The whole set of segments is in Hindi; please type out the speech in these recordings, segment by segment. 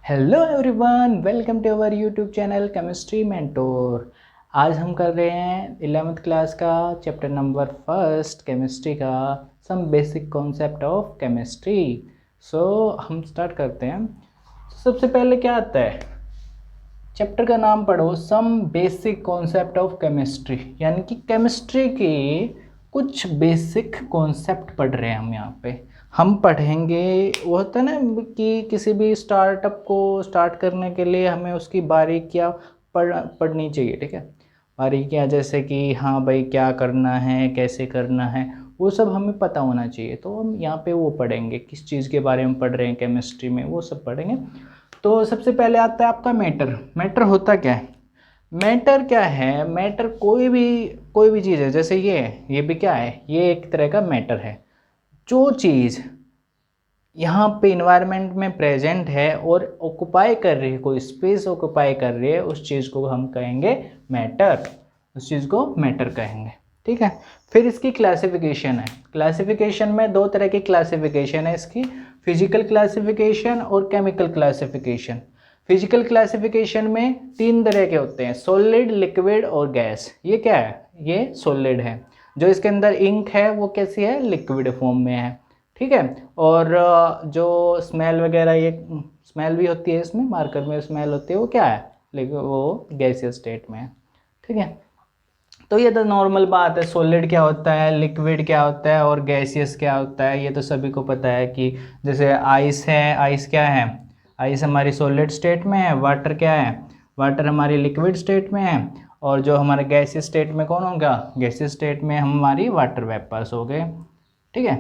Hello everyone, welcome to our YouTube channel chemistry mentor. आज हम कर रहे हैं 11th क्लास का चैप्टर नंबर फर्स्ट केमिस्ट्री का some basic concept of chemistry. So हम स्टार्ट करते हैं। सबसे पहले क्या आता है, चैप्टर का नाम पढ़ो, some basic concept of chemistry, यानी कि केमिस्ट्री के कुछ बेसिक कॉन्सेप्ट पढ़ रहे हैं हम यहाँ पे। हम पढ़ेंगे, वो होता है ना कि किसी भी स्टार्टअप को स्टार्ट करने के लिए हमें उसकी बारीकियाँ पढ़नी चाहिए, ठीक है। बारीकियाँ जैसे कि हाँ भाई क्या करना है, कैसे करना है, वो सब हमें पता होना चाहिए। तो हम यहाँ पे वो पढ़ेंगे, किस चीज़ के बारे में पढ़ रहे हैं केमिस्ट्री में, वो सब पढ़ेंगे। तो सबसे पहले आता है आपका मैटर। मैटर होता क्या है? मैटर क्या है? मैटर कोई भी चीज़ है, जैसे ये भी क्या है, ये एक तरह का मैटर है। जो चीज़ यहाँ पे इन्वायरमेंट में प्रेजेंट है और ऑक्युपाई कर रही है, कोई स्पेस ऑक्युपाई कर रही है, उस चीज़ को हम कहेंगे मैटर। उस चीज़ को मैटर कहेंगे, ठीक है। फिर इसकी क्लासिफिकेशन है। क्लासिफिकेशन में दो तरह की क्लासिफिकेशन है इसकी, फिजिकल क्लासिफिकेशन और केमिकल क्लासिफिकेशन। फिजिकल क्लासिफिकेशन में तीन तरह के होते हैं, सॉलिड, लिक्विड और गैस। ये क्या है? ये सॉलिड है। जो इसके अंदर इंक है वो कैसी है? लिक्विड फॉर्म में है, ठीक है। और जो स्मेल वगैरह, ये स्मेल भी होती है इसमें, मार्कर में स्मेल होती है, वो क्या है? लेकिन वो गैसियस स्टेट में है, ठीक है। तो ये तो नॉर्मल बात है, सॉलिड क्या होता है, लिक्विड क्या होता है और गैसियस क्या होता है, ये तो सभी को पता है। कि जैसे आइस है, आइस क्या है? आइस हमारी सॉलिड स्टेट में है। वाटर क्या है? वाटर हमारी लिक्विड स्टेट में है। और जो हमारे गैसियस स्टेट में कौन होगा? गैसियस स्टेट में हमारी वाटर वेपर्स हो गए, ठीक है।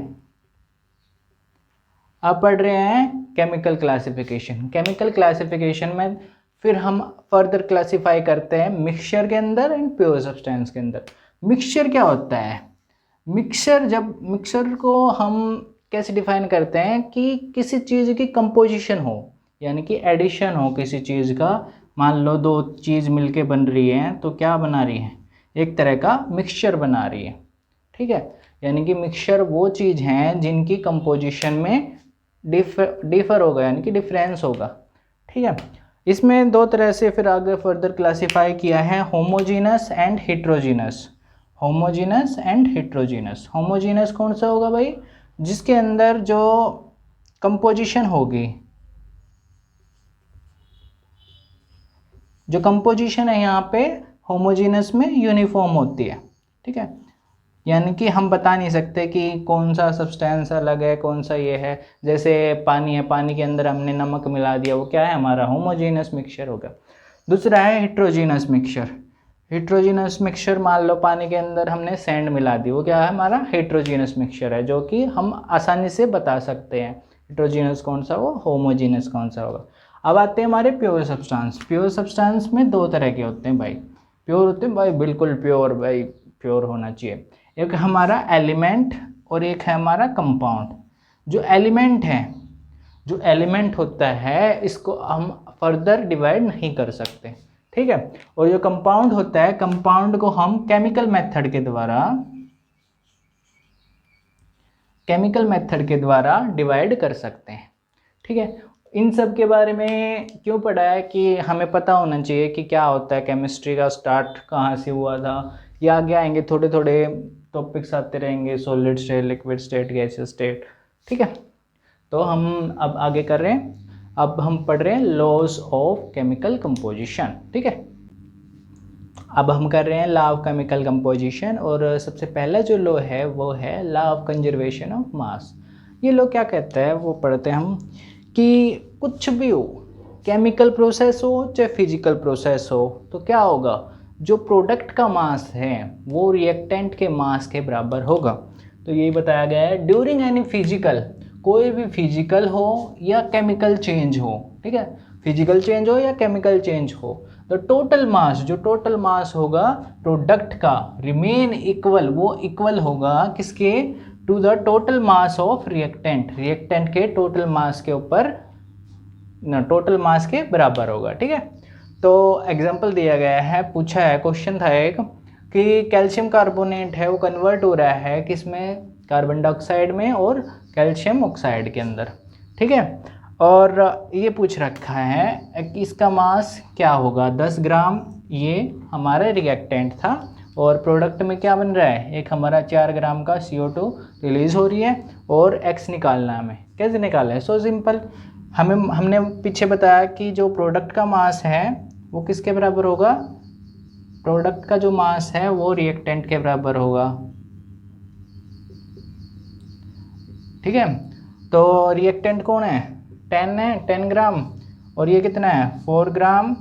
अब पढ़ रहे हैं केमिकल क्लासिफिकेशन। केमिकल क्लासिफिकेशन में फिर हम फर्दर क्लासिफाई करते हैं मिक्सचर के अंदर एंड प्योर सब्सटेंस के अंदर। मिक्सचर क्या होता है? मिक्सचर को हम कैसे डिफाइन करते हैं कि किसी चीज़ की कंपोजिशन हो, यानी कि एडिशन हो किसी चीज़ का। मान लो दो चीज़ मिलके बन रही हैं, तो क्या बना रही है? एक तरह का मिक्सचर बना रही है, ठीक है। यानी कि मिक्सचर वो चीज़ हैं जिनकी कंपोजिशन में डिफर होगा, यानी कि डिफरेंस होगा, ठीक है। इसमें दो तरह से फिर आगे फर्दर क्लासिफाई किया है, homogeneous and heterogeneous. Homogeneous and heterogeneous. Homogeneous कौन सा होगा भाई? जिसके अंदर जो कंपोजिशन होगी, जो कंपोजिशन है यहाँ पे होमोजीनस में यूनिफॉर्म होती है, ठीक है। यानी कि हम बता नहीं सकते कि कौन सा सब्सटेंस अलग है, कौन सा ये है। जैसे पानी है, पानी के अंदर हमने नमक मिला दिया, वो क्या है? हमारा होमोजीनस मिक्सचर होगा। दूसरा है हिट्रोजीनस मिक्सचर। हिट्रोजीनस मिक्सचर, मान लो पानी के अंदर हमने सैंड मिला दी, वो क्या है? हमारा हिट्रोजीनस मिक्सचर है, जो कि हम आसानी से बता सकते हैं हिट्रोजीनस कौन सा हो, होमोजीनस कौन सा होगा। अब आते हैं हमारे प्योर सब्सटेंस। प्योर सब्सटेंस में दो तरह के होते हैं भाई। प्योर होते हैं भाई, बिल्कुल प्योर भाई, प्योर होना चाहिए। एक हमारा एलिमेंट और एक है हमारा कंपाउंड। जो एलिमेंट है, जो एलिमेंट होता है, इसको हम फर्दर डिवाइड नहीं कर सकते, ठीक है। और जो कंपाउंड होता है, कंपाउंड को हम केमिकल मेथड के द्वारा डिवाइड कर सकते हैं, ठीक है। इन सब के बारे में क्यों पढ़ा है? कि हमें पता होना चाहिए कि क्या होता है, केमिस्ट्री का स्टार्ट कहाँ से हुआ था। ये आगे आएंगे, थोड़े थोड़े टॉपिक्स आते रहेंगे, solid state, liquid state, gaseous state, ठीक है। तो हम अब आगे कर रहे हैं, अब हम पढ़ रहे हैं लॉज ऑफ केमिकल कंपोजिशन, ठीक है। अब हम कर रहे हैं लॉ ऑफ केमिकल कंपोजिशन, और सबसे पहला जो लॉ है वो है law of conservation of mass. ये लॉ क्या कहता है, वो पढ़ते हैं हम। कि कुछ भी हो, केमिकल प्रोसेस हो चाहे फिजिकल प्रोसेस हो, तो क्या होगा? जो प्रोडक्ट का मास है वो रिएक्टेंट के मास के बराबर होगा। तो यही बताया गया है ड्यूरिंग एनी फिजिकल, कोई भी फिजिकल हो या केमिकल चेंज हो, ठीक है। फिजिकल चेंज हो या केमिकल चेंज हो, तो टोटल मास, जो टोटल मास होगा प्रोडक्ट का, रिमेन इक्वल, वो इक्वल होगा किसके? To the total mass of reactant. Reactant के टोटल मास के ऊपर, टोटल मास के बराबर होगा, ठीक है। तो एग्जांपल दिया गया है, पूछा है, क्वेश्चन था एक, कि कैल्शियम कार्बोनेट है वो कन्वर्ट हो रहा है किस में? कार्बन डाइऑक्साइड में और कैल्शियम ऑक्साइड के अंदर, ठीक है। और ये पूछ रखा है कि इसका मास क्या होगा 10 ग्राम, ये हमारा रिएक्टेंट था और प्रोडक्ट में क्या बन रहा है, एक हमारा 4 ग्राम का CO2 रिलीज़ हो रही है और x निकालना है हमें। कैसे निकालना है, सो सिंपल, हमने पीछे बताया कि जो प्रोडक्ट का मास है वो किसके बराबर होगा, प्रोडक्ट का जो मास है वो रिएक्टेंट के बराबर होगा। ठीक है, तो रिएक्टेंट कौन है, 10 है, 10 ग्राम, और ये कितना है 4 ग्राम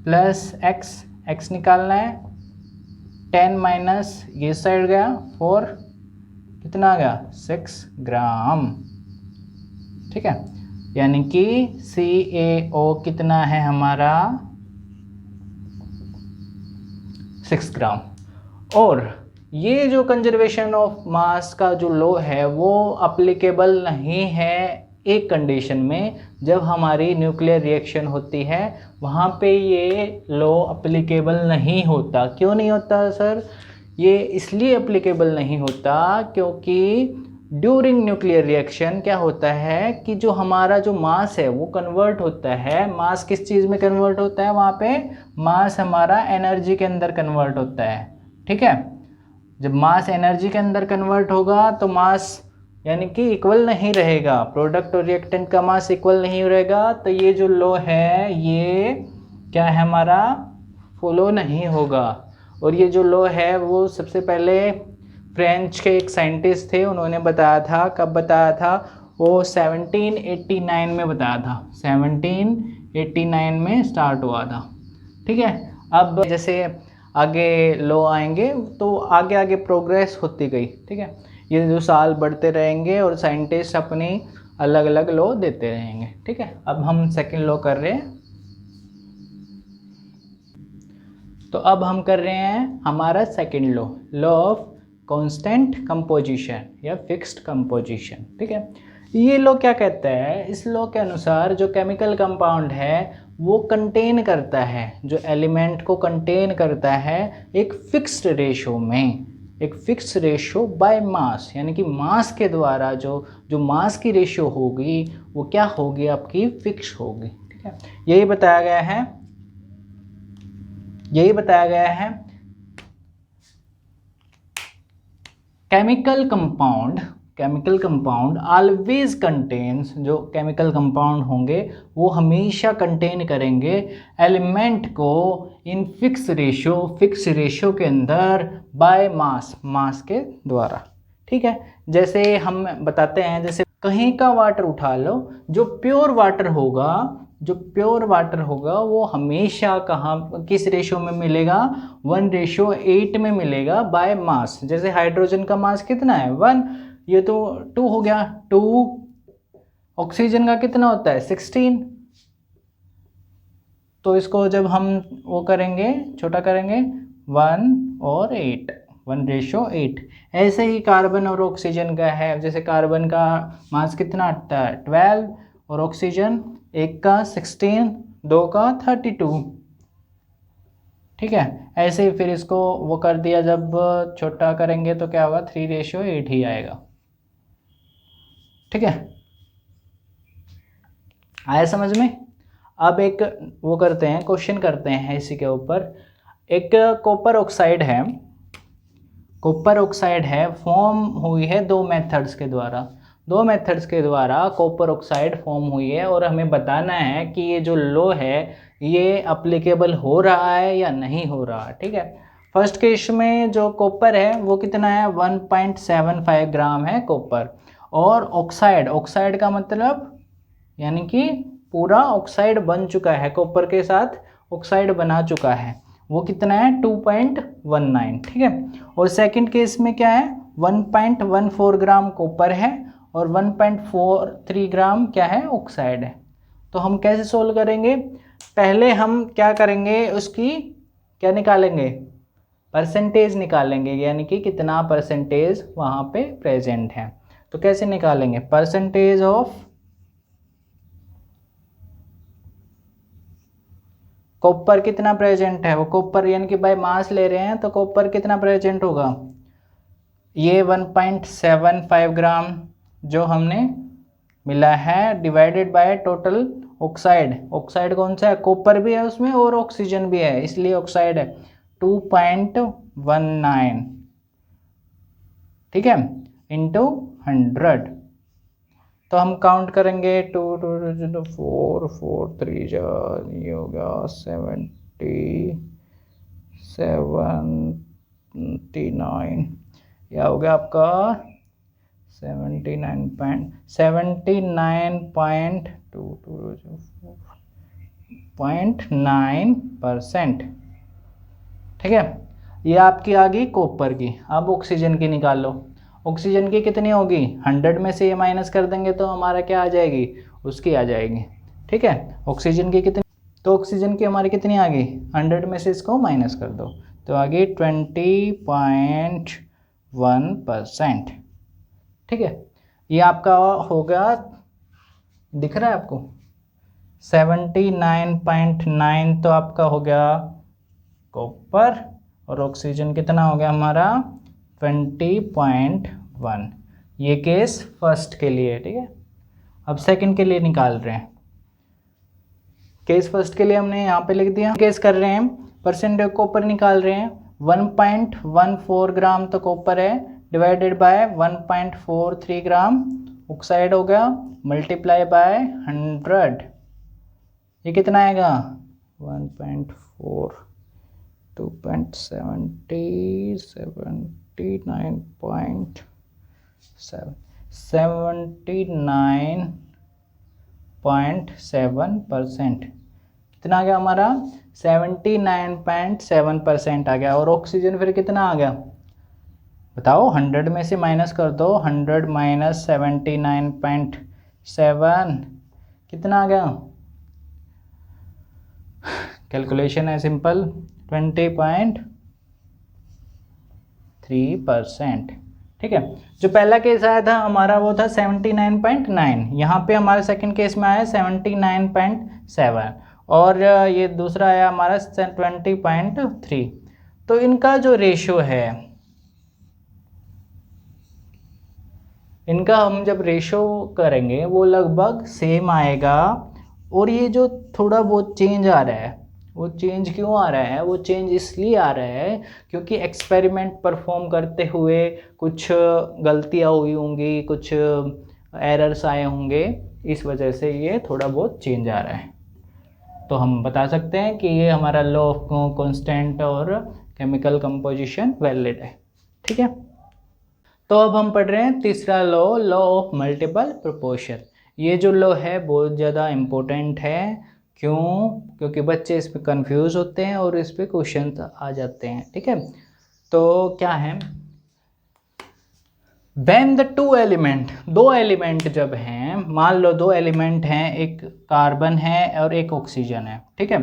प्लस x निकालना है, 10 माइनस ये साइड गया 4, कितना आ गया 6 ग्राम। ठीक है, यानी कि CaO कितना है हमारा 6 ग्राम। और ये जो कंजर्वेशन ऑफ मास का जो लॉ है वो अप्लीकेबल नहीं है एक कंडीशन में, जब हमारी न्यूक्लियर रिएक्शन होती है वहाँ पे ये लॉ अप्लीकेबल नहीं होता। क्यों नहीं होता सर, ये इसलिए अप्लीकेबल नहीं होता क्योंकि ड्यूरिंग न्यूक्लियर रिएक्शन क्या होता है कि जो हमारा जो मास है वो कन्वर्ट होता है। मास किस चीज़ में कन्वर्ट होता है, वहाँ पे मास हमारा एनर्जी के अंदर कन्वर्ट होता है। ठीक है, जब मास एनर्जी के अंदर कन्वर्ट होगा तो मास यानी कि इक्वल नहीं रहेगा, प्रोडक्ट और रिएक्टेंट का मास इक्वल नहीं रहेगा, तो ये जो लॉ है ये क्या है हमारा फॉलो नहीं होगा। और ये जो लॉ है वो सबसे पहले फ्रेंच के एक साइंटिस्ट थे, उन्होंने बताया था, कब बताया था, वो 1789 में बताया था, 1789 में स्टार्ट हुआ था। ठीक है, अब जैसे आगे लॉ आएंगे तो आगे आगे प्रोग्रेस होती गई। ठीक है, ये जो साल बढ़ते रहेंगे और साइंटिस्ट अपनी अलग अलग लॉ देते रहेंगे। ठीक है, अब हम सेकंड लॉ कर रहे हैं, तो अब हम कर रहे हैं हमारा second law of constant composition या फिक्स्ड कंपोजिशन। ठीक है, ये लॉ क्या कहता है, इस लॉ के अनुसार जो केमिकल कंपाउंड है वो कंटेन करता है, जो एलिमेंट को कंटेन करता है एक फिक्स्ड रेशो में, एक फिक्स रेशो बाय मास, यानी कि मास के द्वारा जो मास की रेशो होगी वो क्या होगी आपकी फिक्स होगी। ठीक है, यही बताया गया है केमिकल कंपाउंड ऑलवेज कंटेन्स, जो केमिकल कंपाउंड होंगे वो हमेशा कंटेन करेंगे एलिमेंट को इन फिक्स रेशो के अंदर बाय मास के द्वारा। ठीक है, जैसे हम बताते हैं, जैसे कहीं का वाटर उठा लो, जो प्योर वाटर होगा वो हमेशा कहाँ किस रेशो में मिलेगा, 1:8 में मिलेगा बाय मास। जैसे हाइड्रोजन का मास कितना है 1, ये तो 2 हो गया 2, ऑक्सीजन का कितना होता है 16, तो इसको जब हम वो करेंगे छोटा करेंगे 1 और 8, 1:8। ऐसे ही कार्बन और ऑक्सीजन का है, जैसे कार्बन का मास कितना आता है 12 और ऑक्सीजन एक का 16, 2 का 32। ठीक है, ऐसे ही फिर इसको वो कर दिया, जब छोटा करेंगे तो क्या होगा 3:8 ही आएगा। ठीक है, आया समझ में। अब एक वो करते हैं, क्वेश्चन करते हैं इसी के ऊपर। एक कॉपर ऑक्साइड है, फॉर्म हुई है दो मेथड्स के द्वारा कॉपर ऑक्साइड फॉर्म हुई है, और हमें बताना है कि ये जो लॉ है ये अप्लीकेबल हो रहा है या नहीं हो रहा। ठीक है, फर्स्ट केस में जो कॉपर है वो कितना है 1.75 ग्राम है कॉपर, और ऑक्साइड का मतलब यानी कि पूरा ऑक्साइड बन चुका है, कॉपर के साथ ऑक्साइड बना चुका है, वो कितना है 2.19। ठीक है, और सेकंड केस में क्या है 1.14 ग्राम कॉपर है और 1.43 ग्राम क्या है ऑक्साइड है। तो हम कैसे सोल्व करेंगे, पहले हम क्या करेंगे, उसकी क्या निकालेंगे, परसेंटेज निकालेंगे, यानी कि कितना परसेंटेज वहाँ पे प्रेजेंट है। तो कैसे निकालेंगे, परसेंटेज ऑफ कॉपर कितना प्रेजेंट है, वो कॉपर यानी कि बाय मास ले रहे हैं तो कॉपर कितना प्रेजेंट होगा, ये 1.75 ग्राम जो हमने मिला है divided by total oxide. Oxide कौन सा है? कॉपर भी है उसमें और ऑक्सीजन भी है, इसलिए ऑक्साइड है 2.19, ठीक है, इंटू 100। तो हम काउंट करेंगे 2 2 2 4 4 3 ये हो गया 79, यह हो गया आपका 79.9%, ठीक है। ये आपकी आ गई कॉपर की। अब ऑक्सीजन की निकाल लो। ऑक्सीजन की कितनी होगी? 100 में से ये माइनस कर देंगे तो हमारा क्या आ जाएगी? उसकी आ जाएगी, ठीक है। ऑक्सीजन की कितनी? तो ऑक्सीजन की हमारी कितनी आ गई? 100 में से इसको माइनस कर दो तो आ गई 20.1%, ठीक है। ये आपका हो गया, दिख रहा है आपको? 79.9 तो आपका हो गया कॉपर, और ऑक्सीजन कितना हो गया हमारा? 20.1। ये केस फर्स्ट के लिए, ठीक है। अब सेकंड के लिए निकाल रहे हैं। केस फर्स्ट के लिए हमने यहाँ पे लिख दिया। केस कर रहे हैं, परसेंटेज कॉपर निकाल रहे हैं। 1.14 ग्राम तो कॉपर है, डिवाइडेड बाय 1.43 ग्राम ऑक्साइड हो गया, मल्टीप्लाई बाय 100। ये कितना आएगा? 1.4 79.7% कितना आ गया हमारा? 79.7% आ गया। और ऑक्सीजन फिर कितना आ गया बताओ? 100 में से माइनस कर दो, 100 माइनस 79.7 कितना आ गया? कैलकुलेशन है सिंपल, 20.3%, ठीक है। जो पहला केस आया था हमारा वो था 79.9, यहाँ पे हमारे सेकंड केस में आया 79.7, और ये दूसरा आया हमारा 20.3। तो इनका जो रेशो है, इनका हम जब रेशो करेंगे वो लगभग सेम आएगा। और ये जो थोड़ा बहुत चेंज आ रहा है, वो चेंज क्यों आ रहा है? वो चेंज इसलिए आ रहा है क्योंकि एक्सपेरिमेंट परफॉर्म करते हुए कुछ गलतियाँ हुई होंगी, कुछ एरर्स आए होंगे, इस वजह से ये थोड़ा बहुत चेंज आ रहा है। तो हम बता सकते हैं कि ये हमारा लॉ ऑफ कांस्टेंट और केमिकल कंपोजिशन वैलिड है, ठीक है। तो अब हम पढ़ रहे हैं तीसरा law, law of multiple proportion. ये जो लॉ है बहुत ज़्यादा इम्पोर्टेंट है। क्यों? क्योंकि बच्चे इस पे कंफ्यूज होते हैं और इस पे क्वेश्चन आ जाते हैं, ठीक है। तो क्या है? When the two एलिमेंट, दो एलिमेंट जब हैं, मान लो दो एलिमेंट हैं, एक कार्बन है और एक ऑक्सीजन है, ठीक है।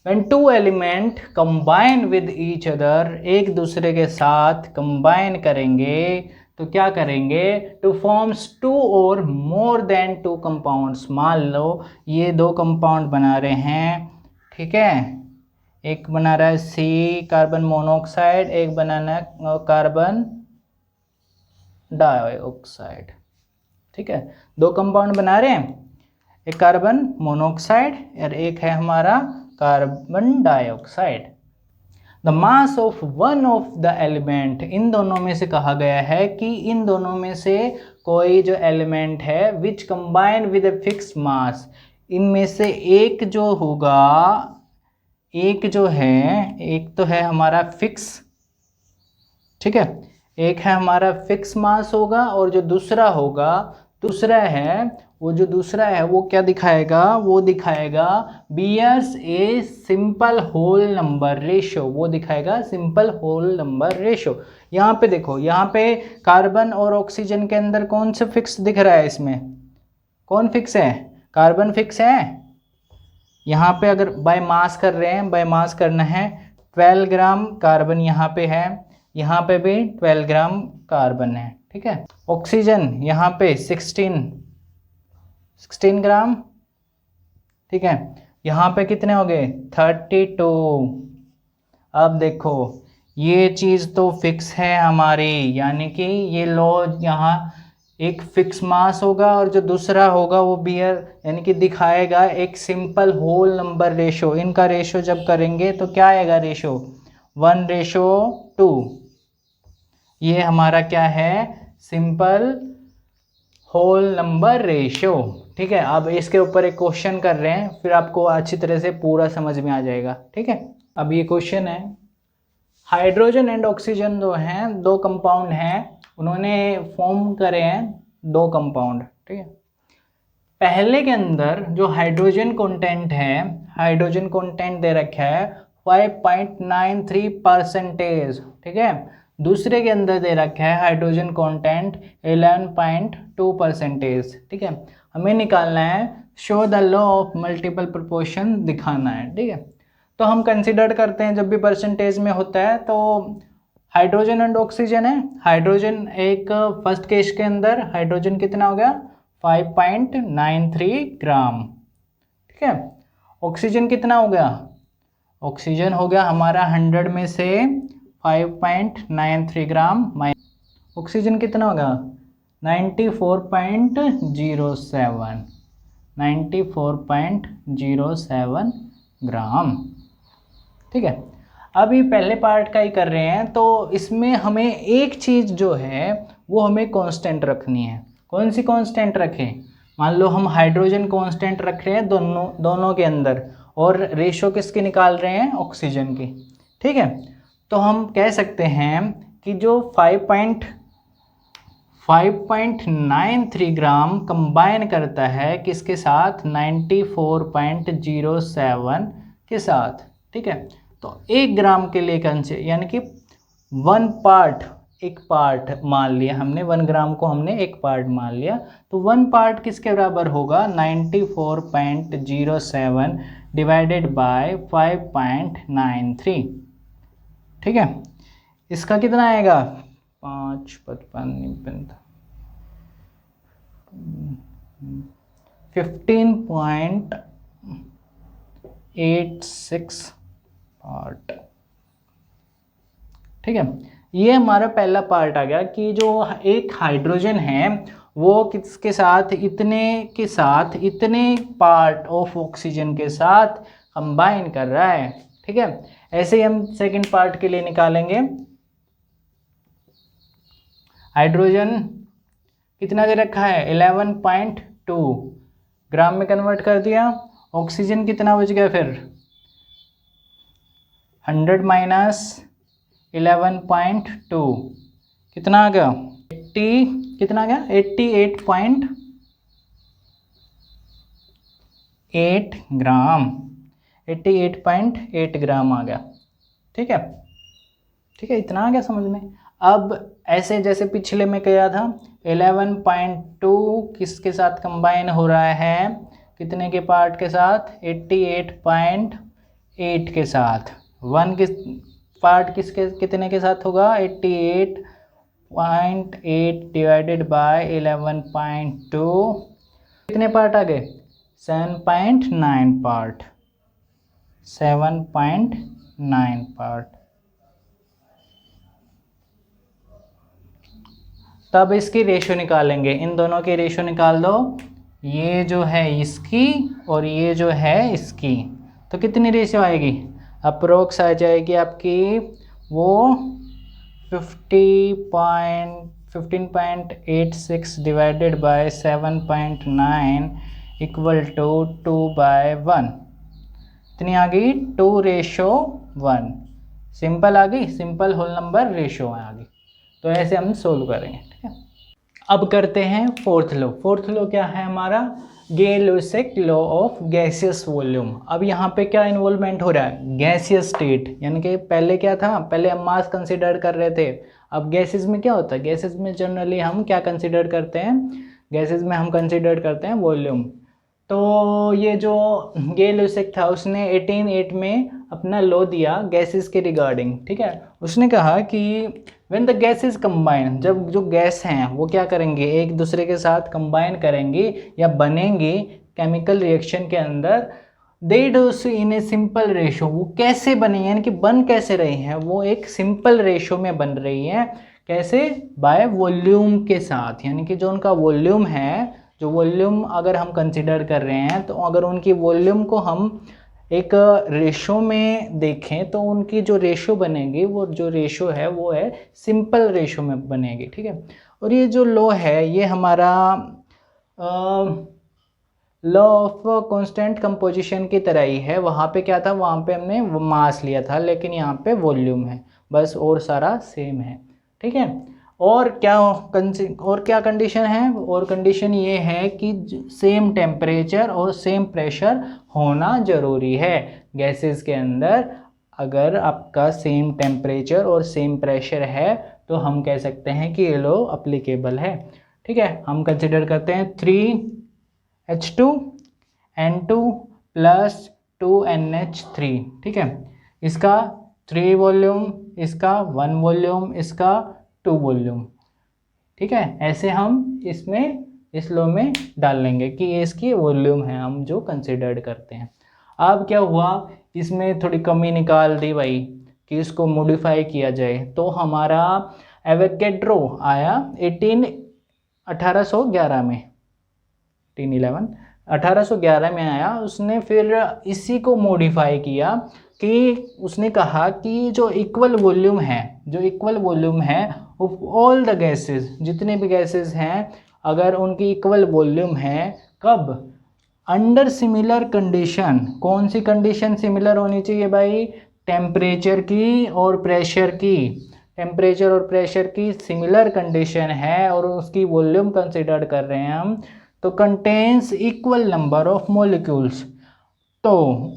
When two element combine with each other, एक दूसरे के साथ combine करेंगे तो क्या करेंगे? टू फॉर्म्स टू और मोर देन टू कंपाउंड्स। मान लो ये दो कंपाउंड बना रहे हैं, ठीक है। एक बना रहा है सी कार्बन मोनोऑक्साइड, एक बनाना है कार्बन डाइऑक्साइड, ठीक है। दो कंपाउंड बना रहे हैं, एक कार्बन मोनोऑक्साइड और एक है हमारा carbon dioxide. The mass of one of the element, इन दोनों में से कहा गया है कि इन दोनों में से कोई जो एलिमेंट है which combine with a fix mass, इनमें से एक जो होगा, एक जो है, एक तो है हमारा फिक्स, ठीक है, एक है हमारा फिक्स मास होगा, और जो दूसरा होगा, दूसरा है वो जो दूसरा है वो क्या दिखाएगा? वो दिखाएगा bears a simple whole number ratio, वो दिखाएगा सिंपल होल नंबर रेशो। यहाँ पे देखो, यहाँ पे कार्बन और ऑक्सीजन के अंदर कौन सा फिक्स दिख रहा है? इसमें कौन फिक्स है? कार्बन फिक्स है। यहाँ पे अगर बाय मास कर रहे हैं, बाय मास करना है, 12 ग्राम कार्बन यहाँ पे है, यहाँ पे भी 12 ग्राम कार्बन है, ठीक है। ऑक्सीजन यहाँ पे 16 ग्राम, ठीक है। यहाँ पे कितने हो गए? 32। अब देखो ये चीज़ तो फिक्स है हमारी, यानी कि ये लॉ यहाँ एक फिक्स मास होगा और जो दूसरा होगा वो बियर यानी कि दिखाएगा एक सिंपल होल नंबर रेशो। इनका रेशो जब करेंगे तो क्या आएगा रेशो 1:2। ये हमारा क्या है सिंपल होल नंबर रेशो। ठीक है, अब इसके ऊपर एक क्वेश्चन कर रहे हैं, फिर आपको अच्छी तरह से पूरा समझ में आ जाएगा। ठीक है, अब ये क्वेश्चन है, हाइड्रोजन एंड ऑक्सीजन जो हैं दो कंपाउंड हैं, उन्होंने फॉर्म करे हैं दो कंपाउंड। ठीक है, पहले के अंदर जो हाइड्रोजन कंटेंट है, हाइड्रोजन कंटेंट दे रखा है 5.93%। ठीक है, दूसरे के अंदर दे रखा है हाइड्रोजन कंटेंट 11.2%। ठीक है, हमें निकालना है show the law of multiple proportion दिखाना है। ठीक है, तो हम कंसिडर करते हैं जब भी परसेंटेज में होता है तो हाइड्रोजन एंड ऑक्सीजन है। हाइड्रोजन एक फर्स्ट केस के अंदर हाइड्रोजन कितना हो गया 5.93 ग्राम। ठीक है, ऑक्सीजन कितना हो गया, ऑक्सीजन हो गया हमारा 100 में से 5.93 ग्राम माइनस ऑक्सीजन कितना होगा 94.07 94.07 ग्राम। ठीक है, अभी पहले पार्ट का ही कर रहे हैं, तो इसमें हमें एक चीज़ जो है वो हमें कांस्टेंट रखनी है। कौन सी कांस्टेंट रखें, मान लो हम हाइड्रोजन कांस्टेंट रख रहे हैं दोनों के अंदर, और रेशो किसकी निकाल रहे हैं ऑक्सीजन की। ठीक है, तो हम कह सकते हैं कि जो 5.93 ग्राम कंबाइन करता है किसके साथ 94.07 के साथ। ठीक है, तो 1 ग्राम के लिए कंसे यानी कि 1 पार्ट, एक पार्ट मान लिया हमने, 1 ग्राम को हमने एक पार्ट मान लिया, तो 1 पार्ट किसके बराबर होगा 94.07 डिवाइडेड बाय 5.93। ठीक है, इसका कितना आएगा 15.86 पार्ट। ठीक है, ये हमारा पहला पार्ट आ गया कि जो एक हाइड्रोजन है वो किसके साथ इतने पार्ट ऑफ ऑक्सीजन के साथ कंबाइन कर रहा है। ठीक है, ऐसे ही हम सेकंड पार्ट के लिए निकालेंगे। हाइड्रोजन कितना दे रखा है 11.2 ग्राम में कन्वर्ट कर दिया, ऑक्सीजन कितना बच गया फिर 100 माइनस 11.2 कितना आ गया 88.8 ग्राम, 88.8 ग्राम आ गया। ठीक है, ठीक है, इतना आ गया समझ में। अब ऐसे जैसे पिछले में किया था 11.2 किसके साथ कंबाइन हो रहा है, कितने के पार्ट के साथ 88.8 के साथ, 1 किस पार्ट किसके कितने के साथ होगा 88.8 डिवाइडेड बाय 11.2 कितने पार्ट आ गए 7.9 पार्ट, 7.9 पार्ट। तब इसकी रेशो निकालेंगे, इन दोनों की रेशो निकाल दो, ये जो है इसकी और ये जो है इसकी, तो कितनी रेशो आएगी अप्रोक्स आ जाएगी आपकी वो 15.86 डिवाइडेड बाय 7.9 इक्वल टू 2/1, इतनी आ गई 2:1। सिंपल आ गई, सिंपल होल नंबर रेशो आ गई। तो ऐसे हम सोल्व करेंगे। ठीक है, अब करते हैं फोर्थ लॉ। फोर्थ लॉ क्या है हमारा गे-लुसाक लॉ ऑफ गैसियस वॉल्यूम। अब यहाँ पे क्या इन्वॉल्वमेंट हो रहा है गैसियस स्टेट, यानी कि पहले क्या था, पहले हम मास कंसिडर कर रहे थे, अब गैसेस में क्या होता है, गैसेस में जनरली हम क्या कंसिडर करते हैं, गैसेस में हम कंसिडर करते हैं वॉल्यूम। तो ये जो गे-लुसाक था उसने 1808 में अपना लॉ दिया गैसेस के रिगार्डिंग। ठीक है, उसने कहा कि व्हेन द गैसेस कंबाइन, जब जो गैस हैं वो क्या करेंगे एक दूसरे के साथ कंबाइन करेंगे या बनेंगे केमिकल रिएक्शन के अंदर, they do so in a simple ratio. वो कैसे बने यानी कि बन कैसे रही हैं, वो एक सिंपल रेशो में बन रही हैं कैसे? बाय वॉल्यूम के साथ, यानी कि जो उनका वॉल्यूम है, जो वॉल्यूम अगर हम कंसिडर कर रहे हैं, तो अगर उनकी वॉल्यूम को हम एक रेशो में देखें तो उनकी जो रेशो बनेगी, वो जो रेशो है वो है सिंपल रेशो में बनेगी, ठीक है। और ये जो लॉ है ये हमारा लॉ ऑफ कांस्टेंट कंपोजिशन की तरह ही है। वहाँ पे क्या था, वहाँ पे हमने मास लिया था, लेकिन यहाँ पे वॉल्यूम है बस, और सारा सेम है, ठीक है। और क्या कंडीशन है? और कंडीशन ये है कि सेम टेम्परेचर और सेम प्रेशर होना ज़रूरी है गैसेस के अंदर। अगर आपका सेम टेम्परेचर और सेम प्रेशर है तो हम कह सकते हैं कि ये लॉ अप्लीकेबल है, ठीक है। हम कंसिडर करते हैं 3H2N2 प्लस 2NH3, ठीक है। इसका 3 वॉल्यूम, इसका 1 वॉल्यूम, इसका 2 वॉल्यूम, ठीक है। ऐसे हम इसमें इस लॉ में डाल लेंगे कि ये इसकी वॉल्यूम है हम जो कंसिडर्ड करते हैं। अब क्या हुआ, इसमें थोड़ी कमी निकाल दी भाई कि इसको मॉडिफाई किया जाए, तो हमारा एवोगैड्रो आया 1811 में, 1811 में आया। उसने फिर इसी को मॉडिफाई किया कि उसने कहा कि जो इक्वल वॉल्यूम है ऑफ ऑल द गैसेस, जितने भी गैसेस हैं, अगर उनकी इक्वल वॉल्यूम है, कब? Under similar condition. कौन सी कंडीशन सिमिलर होनी चाहिए भाई? टेम्परेचर की और प्रेशर की। टेम्परेचर और प्रेशर की सिमिलर कंडीशन है और उसकी वॉल्यूम कंसिडर कर रहे हैं हम, तो contains equal number of molecules. तो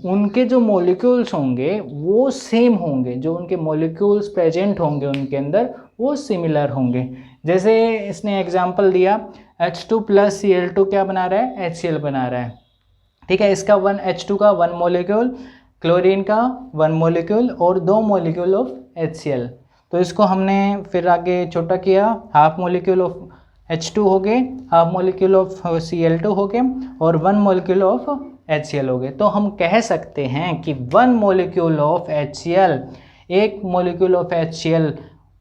उनके जो मॉलिक्यूल्स होंगे वो सेम होंगे, जो उनके मॉलिक्यूल्स प्रेजेंट होंगे उनके अंदर वो सिमिलर होंगे। जैसे इसने एग्जांपल दिया, H2 प्लस Cl2 क्या बना रहा है? HCl बना रहा है, ठीक है। इसका H2 का 1 मॉलिक्यूल, क्लोरीन का 1 मॉलिक्यूल और 2 मॉलिक्यूल ऑफ HCl। तो इसको हमने फिर आगे छोटा किया, हाफ मॉलिक्यूल ऑफ H2 हो गए, हाफ मॉलिक्यूल ऑफ Cl2 हो गए और 1 मॉलिक्यूल ऑफ HCl हो गए। तो हम कह सकते हैं कि 1 मॉलिक्यूल ऑफ HCl, एक मॉलिक्यूल ऑफ HCl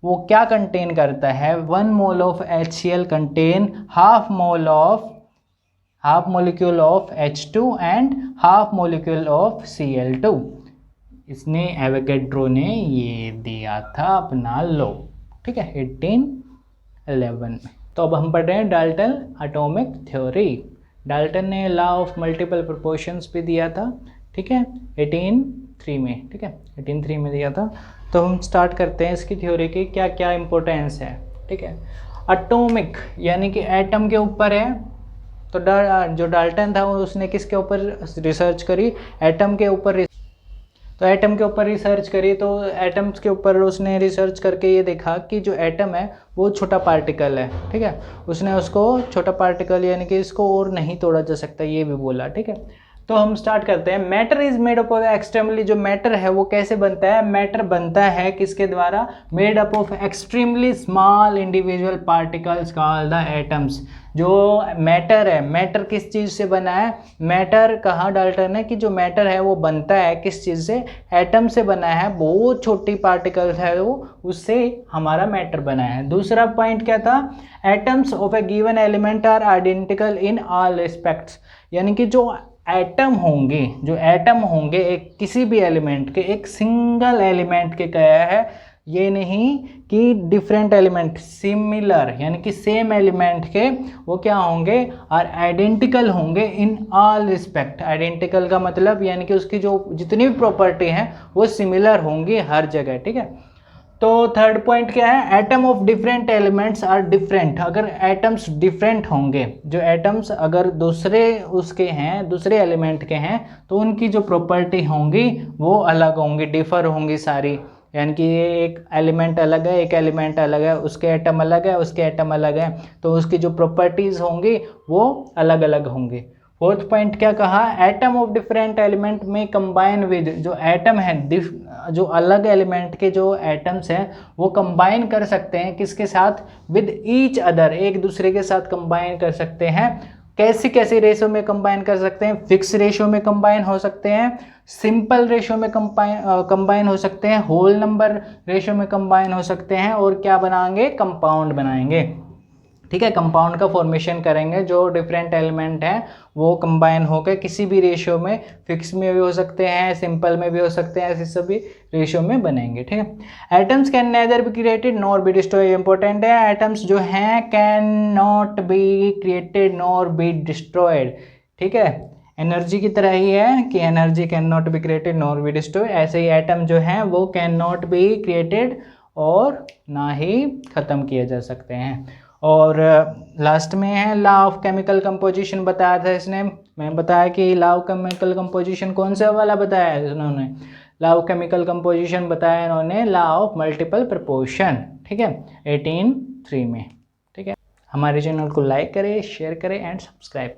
वो क्या कंटेन करता है? 1 mole of HCl contain half molecule of H2 and half molecule of Cl2। इसने एवोगैड्रो ने ये दिया था अपना लॉ, ठीक है, 1811 में। तो अब हम पढ़ रहे हैं डाल्टन एटॉमिक थ्योरी। डाल्टन ने लॉ ऑफ मल्टीपल प्रोपोर्शंस भी दिया था, ठीक है, 1803 में, ठीक है, 1803 में दिया था। तो हम स्टार्ट करते हैं इसकी थ्योरी की क्या क्या इम्पोर्टेंस है, ठीक है। एटॉमिक यानी कि एटम के ऊपर है, तो जो डाल्टन था उसने किसके ऊपर रिसर्च करी? एटम के ऊपर। तो एटम के ऊपर रिसर्च करी, तो एटम्स के ऊपर उसने रिसर्च करके ये देखा कि जो एटम है वो छोटा पार्टिकल है, ठीक है। उसने उसको छोटा पार्टिकल यानी कि इसको और नहीं तोड़ा जा सकता, ये भी बोला, ठीक है। तो हम स्टार्ट करते हैं। Matter is made up of extremely, जो मैटर है वो कैसे बनता है? मैटर बनता है किसके द्वारा? Made up of extremely small individual particles called the atoms. जो मैटर है, मैटर किस चीज़ से बना है? मैटर कहा डाल्टन ने कि जो मैटर है वो बनता है किस चीज़ से? एटम से बना है, बहुत छोटी पार्टिकल्स है वो, उससे हमारा मैटर बना है। दूसरा पॉइंट क्या था? Atoms of a given element are identical in all respects, यानी कि जो एटम होंगे एक किसी भी एलिमेंट के, एक सिंगल एलिमेंट के क्या है, ये नहीं कि डिफरेंट एलिमेंट, सिमिलर यानी कि सेम एलिमेंट के वो क्या होंगे? और आइडेंटिकल होंगे इन ऑल रिस्पेक्ट। आइडेंटिकल का मतलब यानी कि उसकी जो जितनी भी प्रॉपर्टी हैं वो सिमिलर होंगी हर जगह, ठीक है। तो थर्ड पॉइंट क्या है? Atom of different elements are different. अगर एटम्स डिफरेंट होंगे, जो एटम्स अगर दूसरे उसके हैं, दूसरे एलिमेंट के हैं, तो उनकी जो प्रॉपर्टी होंगी वो अलग होंगी, डिफर होंगी सारी। यानी कि ये एक एलिमेंट अलग है, एक एलिमेंट अलग है, उसके एटम अलग है, उसके एटम अलग है, तो उसकी जो प्रॉपर्टीज होंगी वो अलग अलग होंगी। फोर्थ पॉइंट क्या कहा? एटम ऑफ डिफरेंट एलिमेंट में कंबाइन विद, जो एटम है, जो अलग एलिमेंट के जो एटम्स हैं वो कंबाइन कर सकते हैं किसके साथ? विद ईच अदर, एक दूसरे के साथ कंबाइन कर सकते हैं कैसी कैसी रेशो में कंबाइन कर सकते हैं? फिक्स रेशो में कंबाइन हो सकते हैं, सिंपल रेशो में कंबाइन हो सकते हैं, होल नंबर रेशो में कंबाइन हो सकते हैं, और क्या बनाएंगे? कंपाउंड बनाएंगे। ठीक है, कंपाउंड का फॉर्मेशन करेंगे, जो डिफरेंट एलिमेंट हैं वो कंबाइन होकर किसी भी रेशियो में, फिक्स में भी हो सकते हैं, सिंपल में भी हो सकते हैं, ऐसे सभी रेशियो में बनेंगे। ठीक है, atoms can nether be created nor be destroyed, important है, एटम्स जो हैं can not be created nor be destroyed. ठीक है, एनर्जी की तरह ही है कि energy can not be created nor be destroyed, ऐसे ही एटम जो हैं वो कैन नॉट बी क्रिएटेड और ना ही ख़त्म किए जा सकते हैं। और लास्ट में है लॉ ऑफ केमिकल कंपोजिशन बताया था इसने, मैं बताया कि लॉ ऑफ केमिकल कंपोजिशन कौन सा वाला बताया है इन्होंने? लॉ ऑफ केमिकल कंपोजिशन बताया इन्होंने लॉ ऑफ मल्टीपल प्रपोर्शन। ठीक है, 18(3) में। ठीक है, हमारे चैनल को लाइक करें, शेयर करें एंड सब्सक्राइब करें।